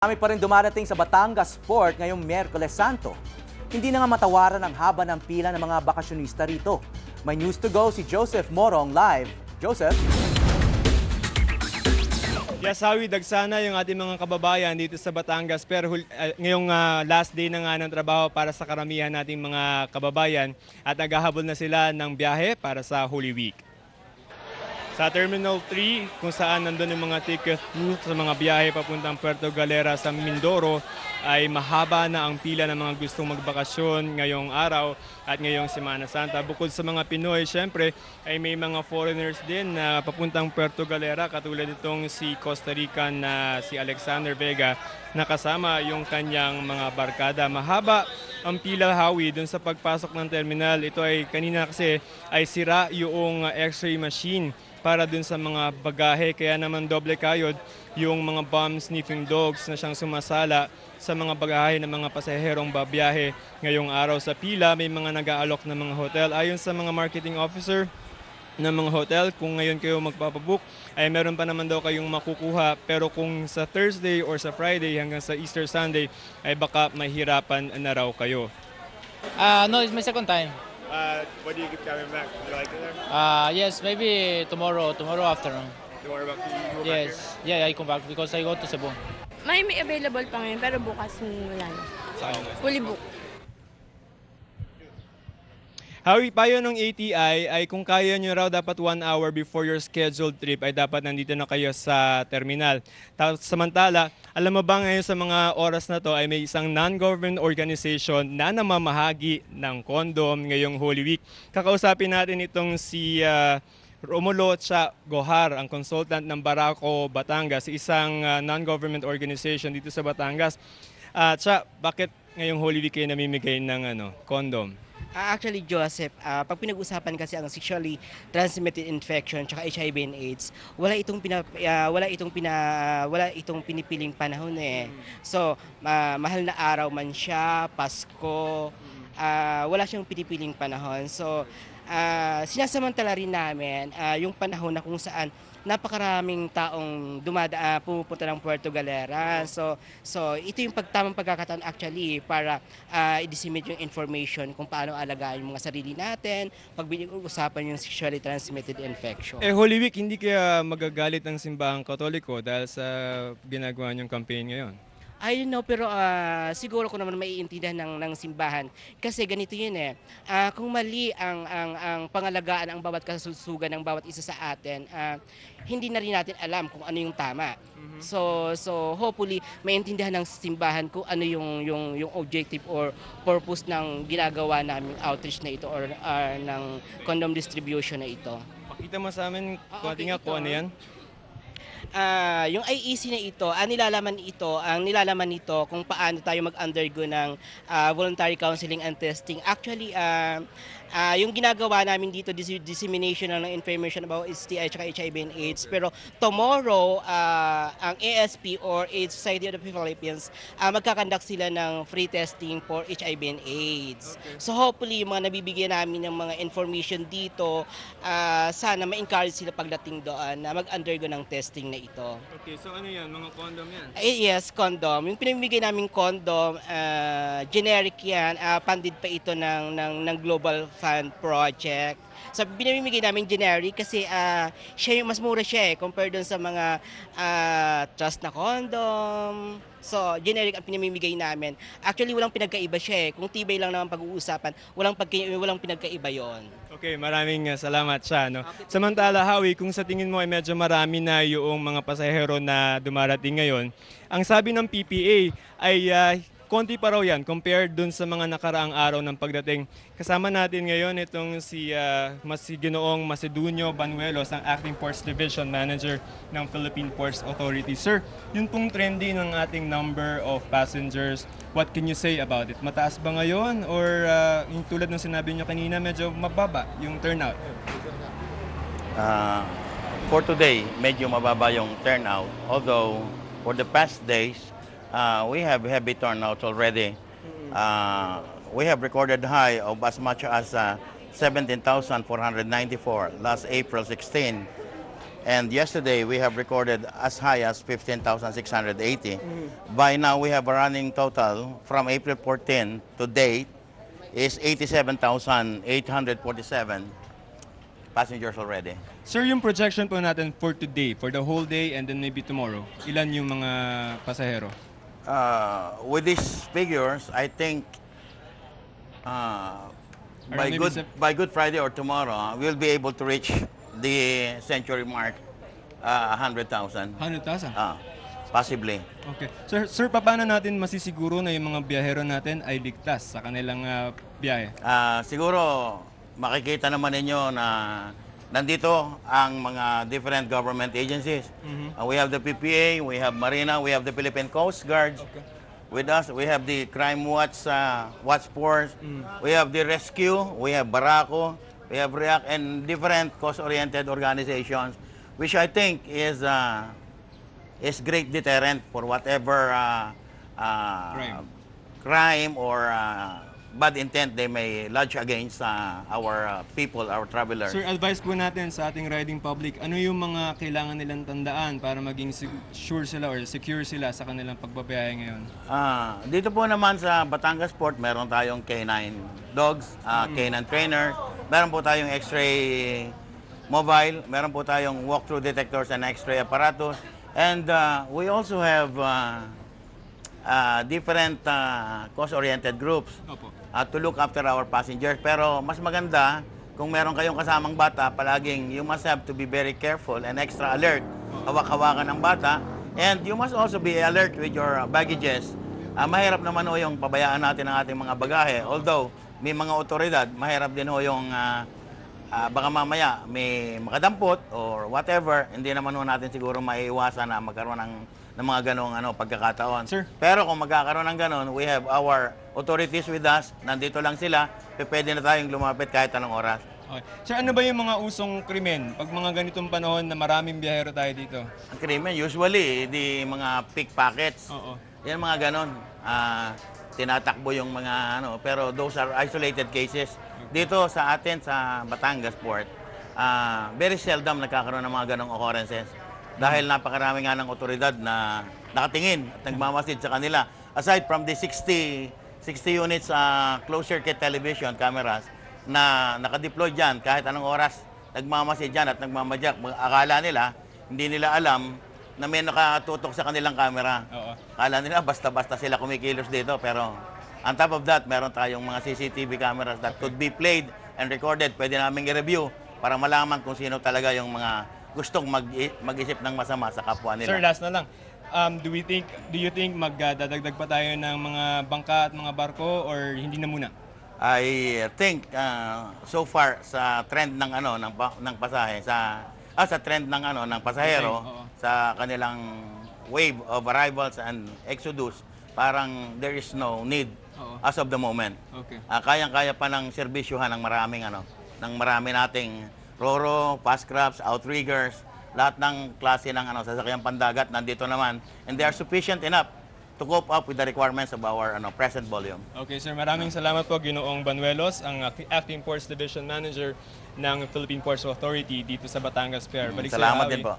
Kami pa rin dumarating sa Batangas Port ngayong Miyerkules Santo. Hindi na nga matawaran ang haba ng pila ng mga bakasyonista rito. May news to go si Joseph Morong live. Joseph? Yes, Hawi, dagsana yung ating mga kababayan dito sa Batangas. Pero ngayong last day na nga ng trabaho para sa karamihan nating mga kababayan at naghahabol na sila ng biyahe para sa Holy Week. Sa Terminal 3, kung saan nandun yung mga ticket booth sa mga biyahe papuntang Puerto Galera sa Mindoro, ay mahaba na ang pila ng mga gustong magbakasyon ngayong araw at ngayong Semana Santa. Bukod sa mga Pinoy, syempre, ay may mga foreigners din na papuntang Puerto Galera, katulad nitong si Costa Rican na si Alexander Vega, na kasama yung kanyang mga barkada. Mahaba ang pila, Hawi, dun sa pagpasok ng terminal. Ito ay kanina kasi ay sira yung x-ray machine para dun sa mga bagahe, kaya naman doble kayod yung mga bomb sniffing dogs na siyang sumasala sa mga bagahe ng mga pasaherong babiyahe ngayong araw. Sa pila, may mga nag-aalok ng mga hotel. Ayon sa mga marketing officer ng mga hotel, kung ngayon kayo magpapabook, ay meron pa naman daw kayong makukuha. Pero kung sa Thursday or sa Friday hanggang sa Easter Sunday, ay baka mahirapan na raw kayo. No, it's my second time. What do you keep coming back? Do you like it there? Yes, maybe tomorrow afternoon. Tomorrow back to you? Yes, yeah, I come back because I go to Cebu. May available pa ngayon, pero bukas wala na. Fully book. Hawi, payo ng ATI ay kung kaya nyo raw dapat 1 hour before your scheduled trip ay dapat nandito na kayo sa terminal. Samantala, alam mo ba ngayon sa mga oras na to ay may isang non-government organization na namamahagi ng kondom ngayong Holy Week. Kakausapin natin itong si Romulo Cha Gohar, ang consultant ng Barako, Batangas, isang non-government organization dito sa Batangas. Cha, bakit ngayong Holy Week kayo namimigay ng kondom? Actually, Joseph, pag pinag-usapan kasi ang sexually transmitted infection at HIV and AIDS, wala itong pinipiling panahon eh. So, mahal na araw man siya, Pasko, wala siyang pinipiling panahon. So, sinasamantala rin namin yung panahon na kung saan napakaraming taong pumupunta ng Puerto Galera. So ito yung tamang pagkakataon actually para i-disseminate yung information kung paano alagaan yung mga sarili natin pag usapan yung sexually transmitted infection. Holy Week, hindi kaya magagalit ang simbahang Katoliko dahil sa ginagawa niyong campaign ngayon? I don't know, pero siguro ko naman maiintindihan ng simbahan. Kasi ganito yun eh. Kung mali ang pangalagaan ang bawat kasusugan ng bawat isa sa atin, hindi na rin natin alam kung ano yung tama. So hopefully maintindihan ng simbahan kung ano yung objective or purpose ng ginagawa naming outreach na ito or ng condom distribution na ito. Pakita mo sa amin kung ano yan. Yung IEC na ito, ang nilalaman nito kung paano tayo mag-undergo ng voluntary counseling and testing. Actually, yung ginagawa namin dito, dissemination ng information about STI at HIV and AIDS. Pero tomorrow, ang ASP or AIDS Society of the Philippines, magkakandak sila ng free testing for HIV and AIDS. Okay. So hopefully, yung mga nabibigyan namin ng mga information dito, sana ma-encourage sila pagdating doon na mag-undergo ng testing na ito. Okay, so ano yan? Mga condom yan? Yes, condom. Yung pinamimigay naming condom, generic yan. Funded pa ito ng Global Fund Project. So pinamimigay namin generic kasi siya yung mas mura siya compared dun sa mga trust na condom. So generic ang pinamimigay namin. Actually walang pinagkaiba siya Kung tibay lang naman pag-uusapan, walang pinagkaiba yon. Okay, maraming salamat siya. No? Okay. Samantala, Hawi, kung sa tingin mo ay medyo marami na yung mga pasahero na dumarating ngayon, ang sabi ng PPA ay konti pa raw yan compared dun sa mga nakaraang araw ng pagdating. Kasama natin ngayon itong si Ginoong Macedonio Banuelos, ang Acting Ports Division Manager ng Philippine Ports Authority. Sir, yun pong trendy ng ating number of passengers, what can you say about it? Mataas ba ngayon or yung tulad ng sinabi nyo kanina, medyo mababa yung turnout? For today, medyo mababa yung turnout. Although, for the past days, we have heavy turnouts already. We have recorded high of as much as 17,494 last April 16. And yesterday, we have recorded as high as 15,680. By now, we have a running total from April 14 to date is 87,847 passengers already. Sir, yung projection po natin for today, for the whole day and then maybe tomorrow, ilan yung mga pasahero? With these figures, I think maybe by Good Friday or tomorrow, we'll be able to reach the century mark, 100,000. 100,000? Possibly. Okay. Sir, paano natin masisiguro na yung mga biyahero natin ay ligtas sa kanilang biyahe? Siguro, makikita naman ninyo na nandito ang mga different government agencies. We have the PPA, we have Marina, we have the Philippine Coast Guard. Okay. With us, we have the Crime Watch, Watch Force, we have the Rescue, we have Barako, we have REACT, and different cost-oriented organizations, which I think is great deterrent for whatever crime or bad intent they may lodge against our people, our travelers. Sir, advice po natin sa ating riding public, ano yung mga kailangan nilang tandaan para maging sure sila or secure sila sa kanilang pagbabiyahe ngayon? Dito po naman sa Batangas Port, meron tayong K9 dogs, K9 trainers, meron po tayong X-ray mobile, meron po tayong walk-through detectors and X-ray apparatus, and we also have different cost-oriented groups to look after our passengers. Pero mas maganda kung meron kayong kasamang bata, palaging you must have to be very careful and extra alert. Hawak-hawakan ng bata. And you must also be alert with your baggages. Mahirap naman ho yung pabayaan natin ang ating mga bagahe. Although may mga otoridad, mahirap din ho yung baka mamaya may makadampot or whatever. Hindi naman ho natin siguro maiiwasan na magkaroon ng mga ganong pagkakataon. Sir. Pero kung magkakaroon ng ganon, we have our authorities with us. Nandito lang sila. Pwede na tayong lumapit kahit anong oras. Okay. Sir, ano ba yung mga usong krimen pag mga ganitong panahon na maraming biyahero tayo dito? Ang krimen, usually, di mga pickpockets. Oo. Yan mga ganon. Tinatakbo yung mga pero those are isolated cases. Dito sa atin, sa Batangas Port, very seldom nagkakaroon ng mga ganong occurrences. Dahil napakarami nga ng otoridad na nakatingin at nagmamasid sa kanila. Aside from the 60 units closed-circuit television cameras na nakadeploy dyan kahit anong oras, nagmamasid dyan at nagmamadyak. Akala nila, hindi nila alam na may nakatutok sa kanilang camera. Akala nila basta-basta sila kumikilos dito. Pero on top of that, meron tayong mga CCTV cameras that could be played and recorded. Pwede namin i-review para malaman kung sino talaga yung mga gustong mag-isip ng masama sa kapwa nila. Sir, last na lang. Do you think magdadagdag pa tayo ng mga bangka at mga barko or hindi na muna? I think so far sa trend ng ng pasahe sa trend ng pasahero sa kanilang wave of arrivals and exodus, parang there is no need as of the moment. Okay. Kayang-kaya pa ng serbisyuhan ng marami nating Roro, fast crafts, outriggers, lahat ng klase ng sasakyang pandagat nandito naman, and they are sufficient enough to cope up with the requirements of our present volume. Okay, sir, maraming salamat po, Ginoong Banuelos, ang Acting Ports Division Manager ng Philippine Ports Authority dito sa Batangas Pier. Salamat din po.